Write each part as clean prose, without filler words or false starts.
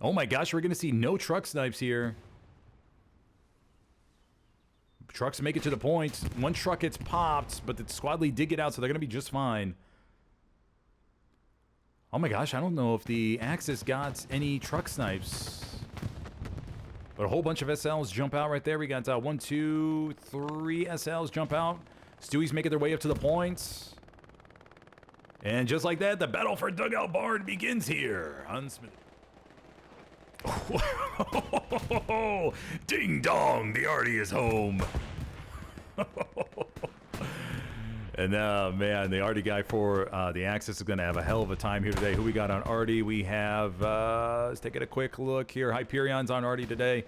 Oh my gosh, we're going to see no truck snipes here. Trucks make it to the point. One truck gets popped, but the squad lead did get out, so they're going to be just fine. Oh my gosh, I don't know if the Axis got any truck snipes. But a whole bunch of SLs jump out right there. We got 1, 2, 3 SLs jump out. Stewie's making their way up to the points. And just like that, the battle for Dugout Barn begins here on Smith. Ding dong, the Artie is home. And man, the Artie guy for the Axis is going to have a hell of a time here today. Who we got on Artie? We have, let's take a quick look here. Hyperion's on Artie today.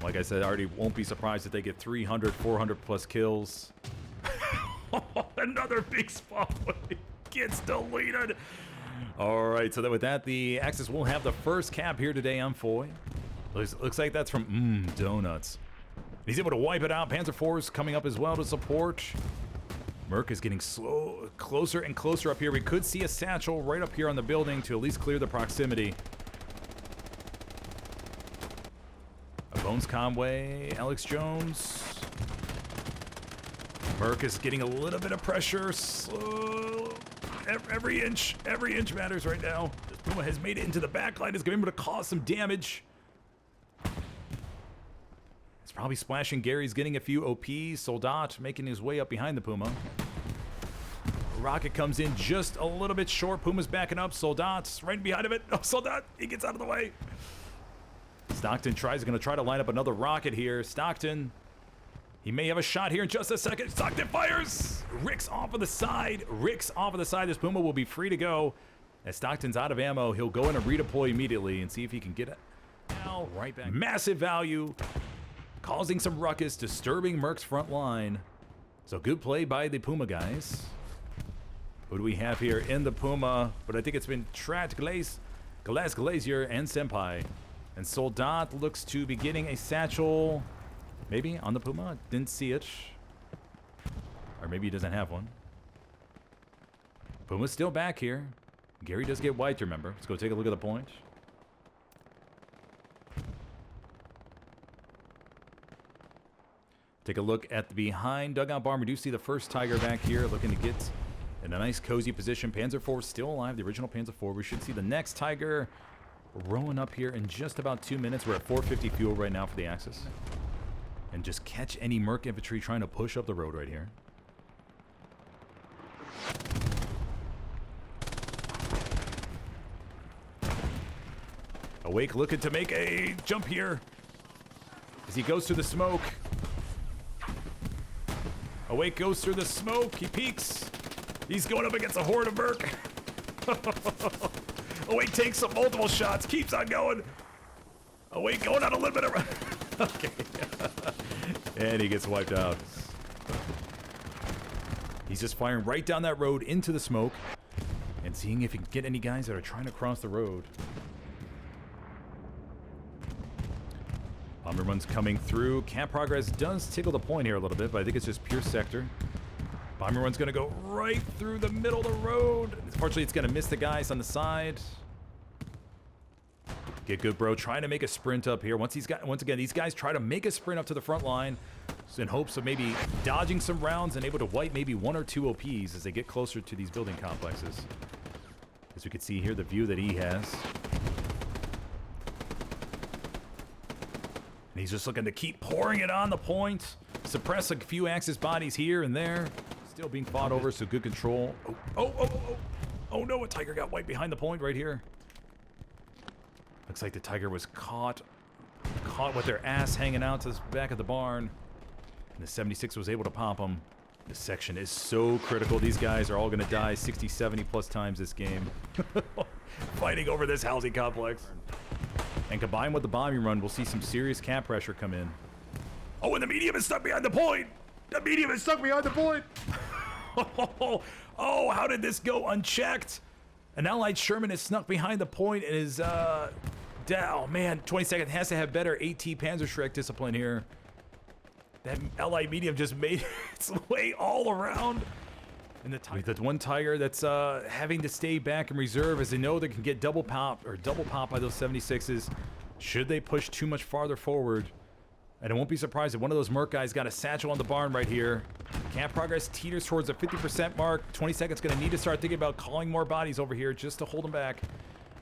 Like I said, Artie won't be surprised if they get 300, 400 plus kills. Another big spot gets deleted. All right, so then with that, the Axis will have the first cap here today on Foy. Looks like that's from Donuts. He's able to wipe it out. Panzer IV coming up as well to support. Merc is getting closer and closer up here. We could see a satchel right up here on the building to at least clear the proximity. A Bones Conway, Alex Jones. Merc is getting a little bit of pressure. Every inch matters right now. This Puma has made it into the backline. Is going to be able to cause some damage. It's probably splashing. Gary's getting a few OPs. Soldat making his way up behind the Puma. Rocket comes in just a little bit short. Puma's backing up. Soldat's right behind him. Oh, Soldat, he gets out of the way. Stockton going to try to line up another rocket here. Stockton, he may have a shot here in just a second. Stockton fires. Rick's off of the side. This Puma will be free to go. As Stockton's out of ammo, he'll go in and redeploy immediately and see if he can get it. Now, right back. Massive value. Causing some ruckus, disturbing Merc's front line. So good play by the Puma guys. Who do we have here in the Puma? But I think it's been trapped. Glacier and Senpai. And Soldat looks to be getting a satchel. Maybe on the Puma. Didn't see it. Or maybe he doesn't have one. Puma's still back here. Gary does get wiped, remember. Let's go take a look at the point. Take a look at the behind dugout barn. We do see the first Tiger back here looking to get in a nice cozy position. Panzer IV still alive, the original Panzer IV. We should see the next Tiger rowing up here in just about 2 minutes. We're at 450 fuel right now for the Axis. And just catch any Merc infantry trying to push up the road right here. Awake looking to make a jump here as he goes through the smoke. Awake goes through the smoke. He peeks. He's going up against a horde of Merc. Awake takes some multiple shots. Keeps on going. Awake going on a little bit of... Okay. And he gets wiped out. He's just firing right down that road into the smoke and seeing if he can get any guys that are trying to cross the road. Bomber run's coming through. Camp progress does tickle the point here a little bit, but I think it's just pure sector. Bomber run's going to go right through the middle of the road. Unfortunately, it's going to miss the guys on the side. Get good, bro. Trying to make a sprint up here. Once again, these guys try to make a sprint up to the front line in hopes of maybe dodging some rounds and able to wipe maybe 1 or 2 OPs as they get closer to these building complexes. As we can see here, the view that he has. And he's just looking to keep pouring it on the point. Suppress a few Axis bodies here and there. Still being fought over, so good control. Oh no, a Tiger got wiped behind the point right here. Looks like the Tiger was caught with their ass hanging out to the back of the barn. And the 76 was able to pop them. This section is so critical. These guys are all going to die 60, 70 plus times this game. Fighting over this housing complex. And combined with the bombing run, we'll see some serious camp pressure come in. Oh, and the medium is stuck behind the point! The medium is stuck behind the point! Oh, how did this go unchecked? An allied Sherman is snuck behind the point and is, oh man, 22nd has to have better AT Panzerschreck discipline here. That allied medium just made its way all around. And the one Tiger that's having to stay back in reserve as they know they can get double pop by those 76s should they push too much farther forward. And it won't be surprised if one of those Merc guys got a satchel on the barn right here. Camp progress teeters towards the 50% mark. 20 seconds going to need to start thinking about calling more bodies over here just to hold them back.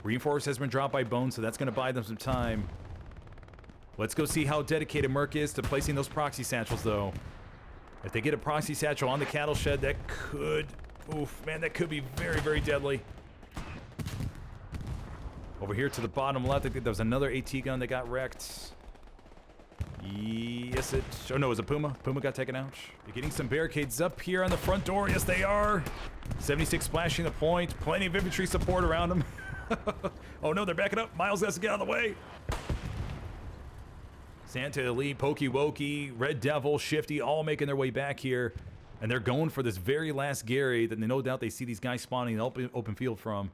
Reinforce has been dropped by Bones, so that's going to buy them some time. Let's go see how dedicated Merc is to placing those proxy satchels, though. If they get a proxy satchel on the cattle shed, that could... Oof, man, that could be very, very deadly. Over here to the bottom left, I think there was another AT gun that got wrecked. Yes, it... Oh, no, it was a Puma. Puma got taken out. They're getting some barricades up here on the front door. Yes, they are. 76 splashing the point. Plenty of infantry support around them. Oh, no, they're backing up. Miles has to get out of the way. Santa Elite, Pokey Wokey, Red Devil, Shifty, all making their way back here. And they're going for this very last Gary that no doubt they see these guys spawning in the open field from.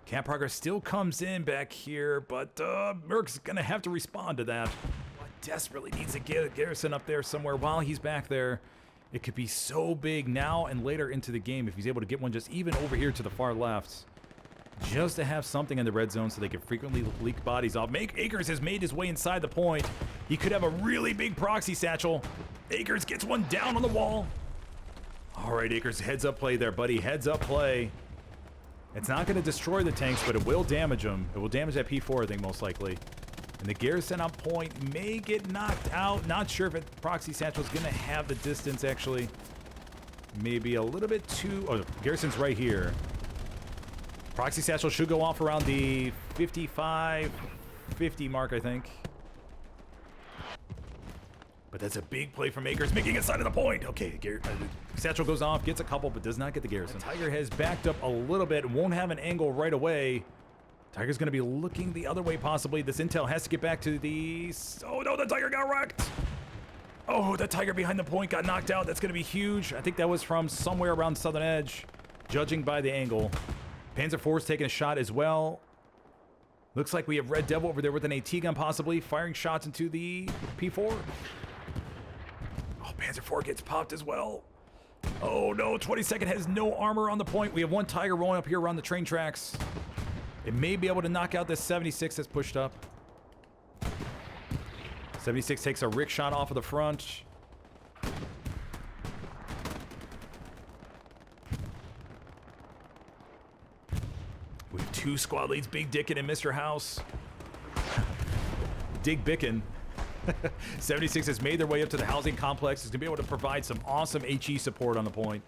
Camp progress still comes in back here, but Merc's going to have to respond to that. But desperately needs to get a Garrison up there somewhere while he's back there. It could be so big now and later into the game if he's able to get one just even over here to the far left. Just to have something in the red zone so they can frequently leak bodies off. Akers has made his way inside the point. He could have a really big proxy satchel. Akers gets one down on the wall. All right, Akers, heads up play there, buddy. Heads up play. It's not going to destroy the tanks, but it will damage them. It will damage that P4, I think, most likely. And the Garrison on point may get knocked out. Not sure if a proxy satchel is going to have the distance, actually. Maybe a little bit too... Oh, Garrison's right here. Proxy satchel should go off around the 55, 50 mark, I think. But that's a big play from Akers, making it side of the point. Okay, satchel goes off, gets a couple, but does not get the Garrison. The Tiger has backed up a little bit, won't have an angle right away. Tiger's going to be looking the other way, possibly. This intel has to get back to the... Oh, no, the Tiger got wrecked. Oh, the Tiger behind the point got knocked out. That's going to be huge. I think that was from somewhere around Southern Edge, judging by the angle. Panzer IV's taking a shot as well. Looks like we have Red Devil over there with an AT gun, possibly, firing shots into the P4. Oh, Panzer IV gets popped as well. Oh, no, 22nd has no armor on the point. We have one Tiger rolling up here around the train tracks. It may be able to knock out this 76 that's pushed up. 76 takes a Rick shot off of the front. We have two squad leads, Big Dickin and Mr. House. Dig Bickin. 76 has made their way up to the housing complex. Is going to be able to provide some awesome HE support on the point.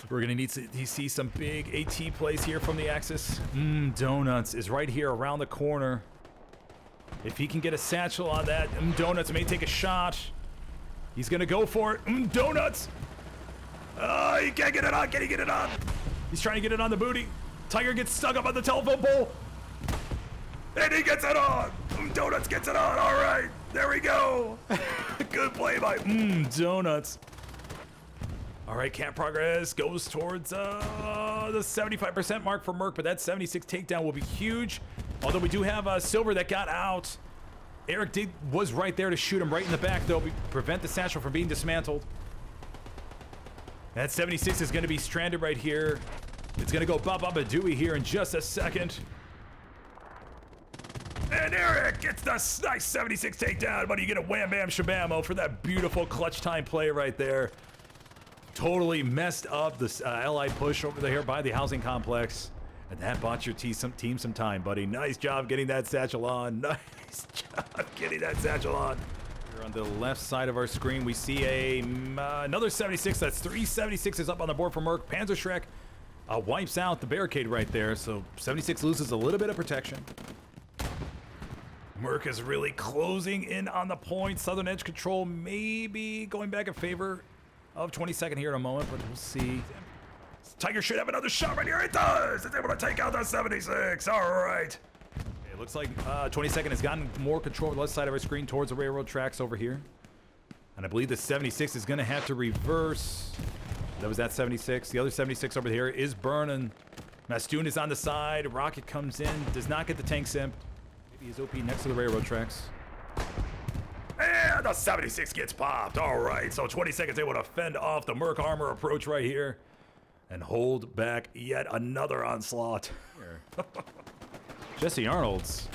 We're going to need to see some big AT plays here from the Axis. Donuts is right here around the corner. If he can get a satchel on that, Donuts may take a shot. He's going to go for it. Donuts! He can't get it on. Can he get it on? He's trying to get it on the booty. Tiger gets stuck up on the telephone pole. And he gets it on. Donuts gets it on. All right. There we go. Good play by Donuts. All right, camp progress goes towards the 75% mark for Merc, but that 76 takedown will be huge. Although we do have Silver that got out. Eric was right there to shoot him right in the back, though, prevent the satchel from being dismantled. That 76 is going to be stranded right here. It's going to go Baba Dewey here in just a second. And Eric gets the nice 76 takedown, but you get a wham bam shabamo for that beautiful clutch time play right there. Totally messed up this Allied push over there by the housing complex. And that bought your team some time, buddy. Nice job getting that satchel on. Nice job getting that satchel on. Here on the left side of our screen, we see another 76. That's 3 76s up on the board for Merc. Panzer Shrek wipes out the barricade right there, so 76 loses a little bit of protection. Merc is really closing in on the point. Southern Edge control maybe going back in favor of 22nd here in a moment, but we'll see. Tiger should have another shot right here. It does! It's able to take out that 76. All right. It looks like 22nd has gotten more control of the left side of our screen towards the railroad tracks over here. And I believe the 76 is going to have to reverse. That was that 76. The other 76 over here is burning. Mastoon is on the side. Rocket comes in. Does not get the tank simp. Maybe his OP next to the railroad tracks. And and the 76 gets popped. All right, so 20 seconds able to fend off the Merc armor approach right here and hold back yet another onslaught. Jesse Arnold's.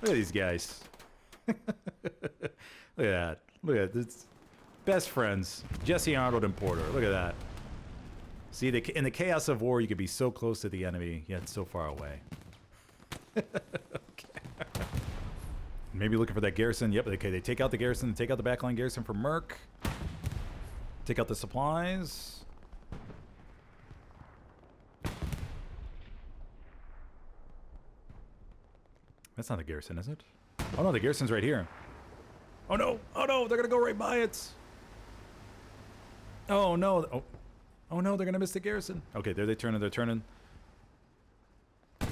Look at these guys. Look at that. Look at this. Best friends. Jesse Arnold and Porter. Look at that. See, in the chaos of war, you could be so close to the enemy, yet so far away. Okay. Maybe looking for that garrison. Yep, okay, they take out the garrison, take out the backline garrison for Merc. Take out the supplies. That's not the garrison, is it? Oh no, the garrison's right here. Oh no, they're gonna go right by it. Oh no, oh no, they're gonna miss the garrison. Okay, there they're turning.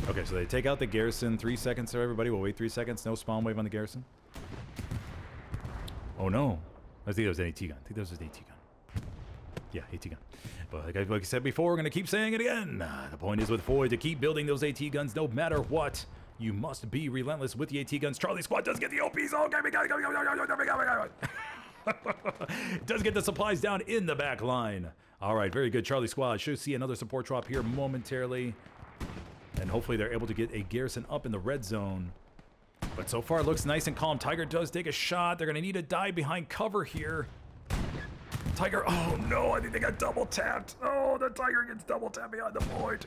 Okay, so they take out the garrison. 3 seconds there, everybody. We'll wait 3 seconds. No spawn wave on the garrison. Oh no. I think that was an AT gun. Yeah, AT gun. But like I said before, we're going to keep saying it again. The point is with Foy to keep building those AT guns no matter what. You must be relentless with the AT guns. Charlie Squad does get the OPs. Okay, we got it. Does get the supplies down in the back line. All right, very good. Charlie Squad should see another support drop here momentarily. And hopefully they're able to get a garrison up in the red zone. But so far it looks nice and calm. Tiger does take a shot. They're going to need to dive behind cover here. Tiger, oh no, I think they got double tapped. Oh, the Tiger gets double tapped behind the point.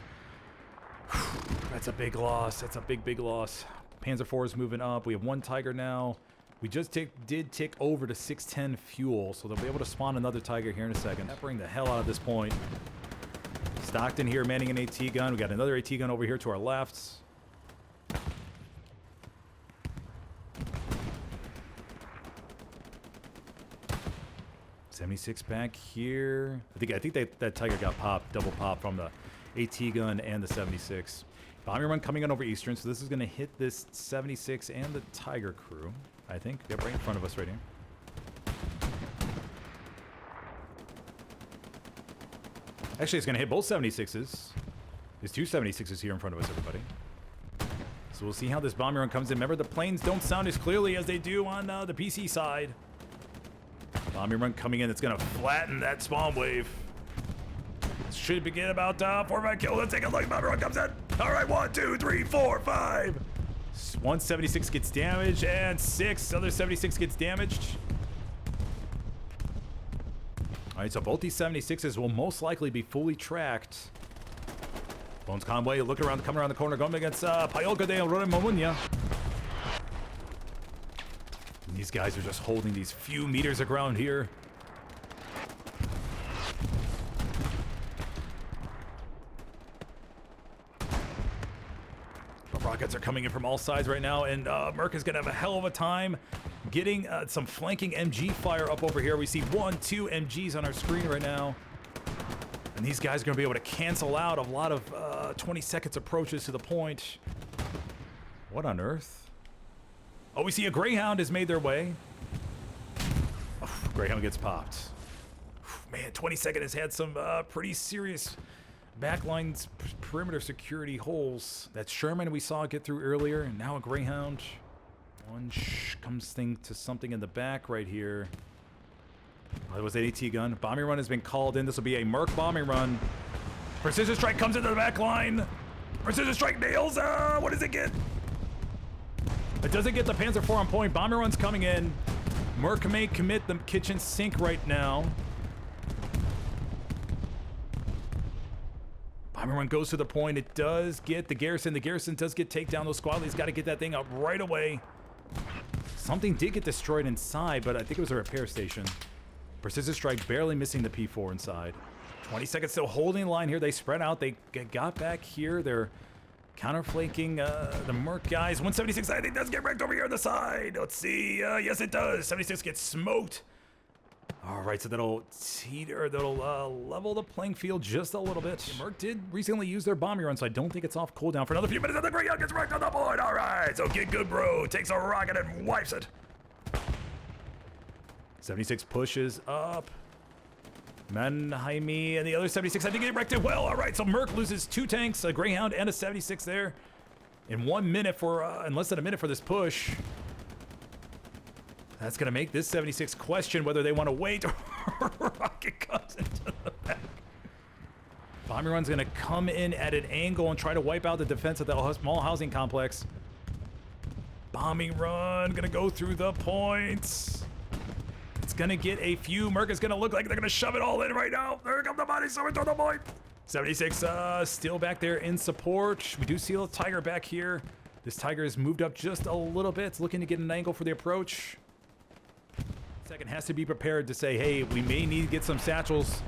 That's a big loss. That's a big loss. Panzer IV is moving up. We have one Tiger now. We just did tick over to 610 fuel, so they'll be able to spawn another Tiger here in a second. Peppering the hell out of this point. Stockton here manning an AT gun. We got another AT gun over here to our left. .76 back here. I think that Tiger got popped, double pop from the AT gun and the 76. Bombing run coming on over Eastern, so this is going to hit this 76 and the Tiger crew. I think. Yep, right in front of us right here. Actually, it's going to hit both 76s. There's two 76s here in front of us, everybody. So we'll see how this bombing run comes in. Remember, the planes don't sound as clearly as they do on the PC side. Bombing run coming in. It's going to flatten that spawn wave. Should begin about 4 or 5 kills. Let's take a look. Bombing run comes in. All right, 1, 2, 3, 4, 5. 176 gets damaged, and 6 other 76 gets damaged. All right, so both these 76s will most likely be fully tracked. Bones Conway looking around, coming around the corner, going against Payolka de Roremomunya. These guys are just holding these few meters of ground here. The rockets are coming in from all sides right now, and Merc is going to have a hell of a time getting some flanking MG fire up over here. We see 1, 2 MGs on our screen right now. And these guys are going to be able to cancel out a lot of 20 seconds approaches to the point. What on earth? Oh, we see a Greyhound has made their way. Oh, Greyhound gets popped. Man, 22nd has had some pretty serious backlines, perimeter security holes. That Sherman we saw get through earlier, and now a Greyhound. One comes to something in the back right here. Oh, it was an AT gun. Bombing run has been called in. This will be a Merc bombing run. Precision strike comes into the back line. Precision strike nails. What does it get? It doesn't get the Panzer IV on point. Bombing run's coming in. Merc may commit the kitchen sink right now. Bombing run goes to the point. It does get the Garrison. The Garrison does get takedown. Those squadlies got to get that thing up right away. Something did get destroyed inside, but I think it was a repair station. Precision strike barely missing the P4 inside. 20 seconds still holding the line here. They spread out. They got back here. They're counterflanking the Merc guys. 176, I think, does get wrecked over here on the side. Let's see. Yes, it does. 76 gets smoked. All right, so that'll level the playing field just a little bit. Merc did recently use their bombing run, so I don't think it's off cooldown for another few minutes. And the Greyhound gets wrecked on the point. All right, so Get Good Bro takes a rocket and wipes it. 76 pushes up. Mannheimi and the other 76, I think, get wrecked as well. All right, so Merc loses 2 tanks, a Greyhound and a 76 there. In 1 minute in less than a minute for this push. That's going to make this 76 question whether they want to wait or Rocket comes into the back. Bombing Run's going to come in at an angle and try to wipe out the defense of the small housing complex. Bombing Run going to go through the points. It's going to get a few. Merc is going to look like they're going to shove it all in right now. There come the bodies over to the point. 76 still back there in support. We do see a Tiger back here. This Tiger has moved up just a little bit. It's looking to get an angle for the approach. Second has to be prepared to say, hey, we may need to get some satchels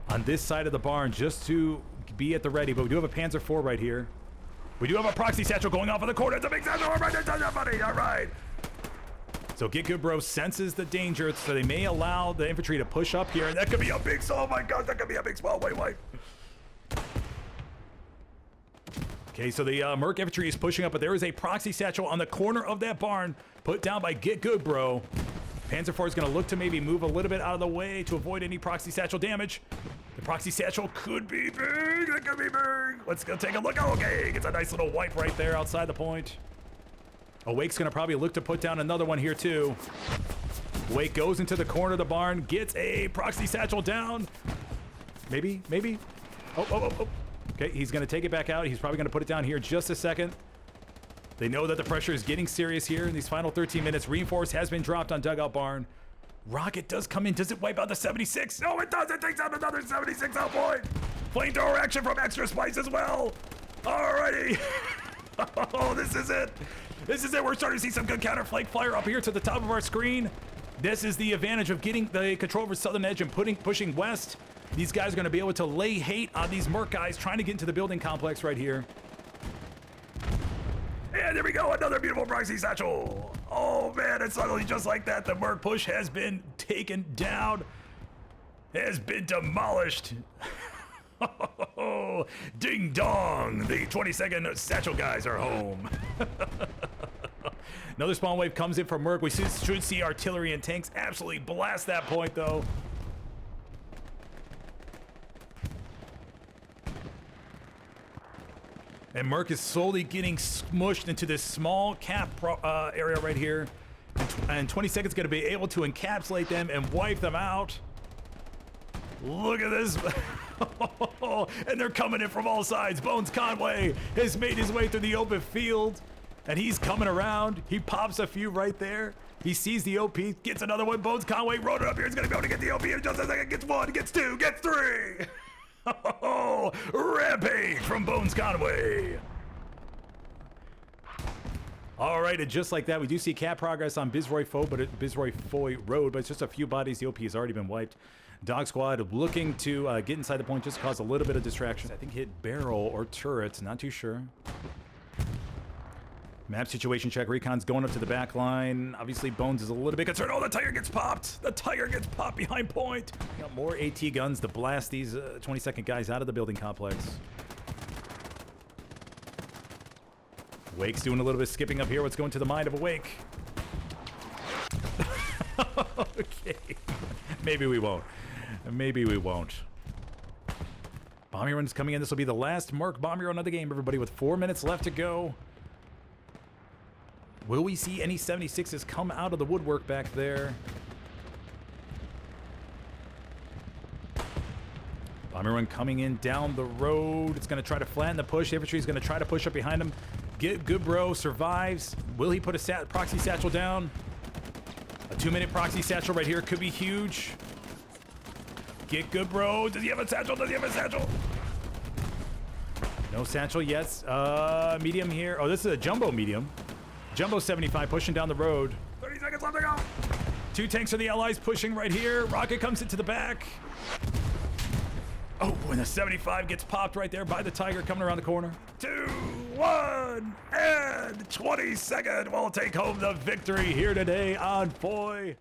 on this side of the barn just to be at the ready. But we do have a Panzer IV right here. We do have a proxy satchel going off in the corner. It's a big satchel right there. Buddy. All right. So Get Good Bro senses the danger, so they may allow the infantry to push up here. And that could be a big, oh my God, that could be a big small white. Okay, so the Merc infantry is pushing up, but there is a proxy satchel on the corner of that barn put down by Get Good Bro. Panzer IV is going to look to maybe move a little bit out of the way to avoid any proxy satchel damage. The proxy satchel could be big. That could be big. Let's go take a look. Okay, gets a nice little wipe right there outside the point. Awake's going to probably look to put down another one here too. Awake goes into the corner of the barn, gets a proxy satchel down. Maybe. Oh. Okay, he's going to take it back out. He's probably going to put it down here in just a second. They know that the pressure is getting serious here in these final 13 minutes. Reinforce has been dropped on Dugout Barn. Rocket does come in. Does it wipe out the 76? No, it does. It takes out another 76 out point. Flamethrower action from Extra Spice as well. Alrighty. Oh, this is it. This is it. We're starting to see some good counter-flank fire up here to the top of our screen. This is the advantage of getting the control over southern edge and pushing west. These guys are going to be able to lay hate on these Merc guys trying to get into the building complex right here. And there we go, another beautiful proxy satchel. Oh man, and suddenly just like that, the Merc push has been taken down, has been demolished. Ding dong, the 22nd satchel guys are home. Another spawn wave comes in from Merc. We should see artillery and tanks absolutely blast that point though. And Merc is slowly getting smushed into this small cap area right here. And 20 seconds going to be able to encapsulate them and wipe them out. Look at this. And they're coming in from all sides. Bones Conway has made his way through the open field. And he's coming around. He pops a few right there. He sees the OP, gets another one. Bones Conway rolling up here. He's going to be able to get the OP in just a second. Gets one, gets two, gets three. Oh, rampage from Bones Conway. All right, and just like that, we do see cap progress on Bizroy Foy Road, but it's just a few bodies. The OP has already been wiped. Dog Squad looking to get inside the point, just cause a little bit of distraction. I think hit barrel or turret, not too sure. Map situation check. Recon's going up to the back line. Obviously, Bones is a little bit concerned. Oh, the Tiger gets popped. The Tiger gets popped behind point. Got more AT guns to blast these 22nd guys out of the building complex. Wake's doing a little bit of skipping up here. What's going to the mind of Awake? Okay. Maybe we won't. Maybe we won't. Bombing Run's coming in. This will be the last Merc bombing run of the game, everybody, with 4 minutes left to go. Will we see any 76s come out of the woodwork back there? Bomber Run coming in down the road. It's going to try to flatten the push. The infantry is going to try to push up behind him. Get Good Bro survives. Will he put a proxy satchel down? A 2-minute proxy satchel right here could be huge. Get Good Bro. Does he have a satchel? Does he have a satchel? No satchel yet. Medium here. Oh, this is a jumbo medium. Jumbo 75 pushing down the road. 30 seconds left to go. 2 tanks for the Allies pushing right here. Rocket comes into the back. Oh, and the 75 gets popped right there by the Tiger coming around the corner. 2, 1, and 22nd will take home the victory here today on Foy.